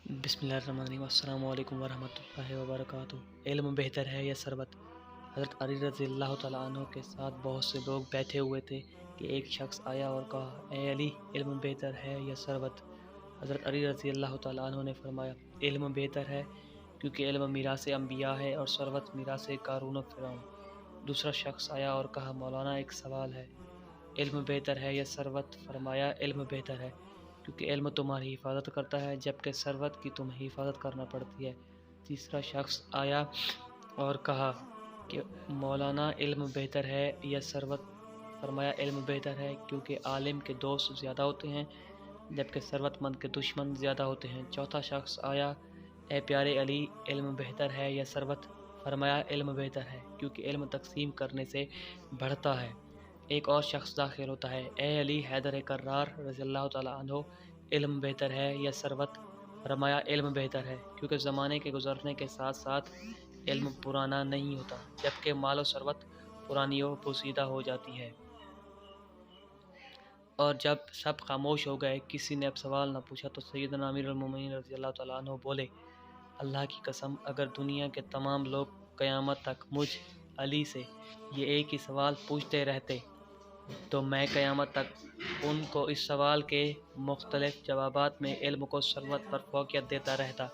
بسم اللہ الرحمن الرحیم۔ السلام علیکم ورحمۃ اللہ وبرکاتہ۔ علم بہتر ہے یا ثروت؟ حضرت علی رضی اللہ تعالیٰ عنہ کے ساتھ بہت سے لوگ بیٹھے ہوئے تھے کہ ایک شخص آیا اور کہا، اے علی، علم بہتر ہے یا ثروت؟ حضرت علی رضی اللہ تعالیٰ عنہ نے فرمایا، علم بہتر ہے، کیونکہ علم میراث انبیاء ہے اور ثروت میراث قارون و فرعون۔ دوسرا شخص آیا اور کہا، مولانا، ایک سوال ہے، علم بہتر ہے یا ثروت؟ فرمایا، علم بہتر ہے، کیونکہ علم تمہاری حفاظت کرتا ہے جبکہ ثروت کی تمہیں حفاظت کرنا پڑتی ہے۔ تیسرا شخص آیا اور کہا کہ مولانا، علم بہتر ہے یا ثروت؟ فرمایا، علم بہتر ہے، کیونکہ عالم کے دوست زیادہ ہوتے ہیں جبکہ ثروت مند کے دشمن زیادہ ہوتے ہیں۔ چوتھا شخص آیا، اے پیارے علی، علم بہتر ہے یا ثروت؟ فرمایا، علم بہتر ہے، کیونکہ علم تقسیم کرنے سے بڑھتا ہے۔ ایک اور شخص داخل ہوتا ہے، اے علی حیدر کرار رضی اللہ تعالیٰ عنہ، علم بہتر ہے یا ثروت؟ فرمایا، علم بہتر ہے، کیونکہ زمانے کے گزرنے کے ساتھ ساتھ علم پرانا نہیں ہوتا جبکہ مال و ثروت پرانی و پوسیدہ ہو جاتی ہے۔ اور جب سب خاموش ہو گئے، کسی نے اب سوال نہ پوچھا، تو سیدنا امیر المومنین رضی اللہ تعالیٰ عنہ بولے، اللہ کی قسم، اگر دنیا کے تمام لوگ قیامت تک مجھ علی سے یہ ایک ہی سوال پوچھتے رہتے تو میں قیامت تک ان کو اس سوال کے مختلف جوابات میں علم کو ثروت پر فوقیت دیتا رہتا۔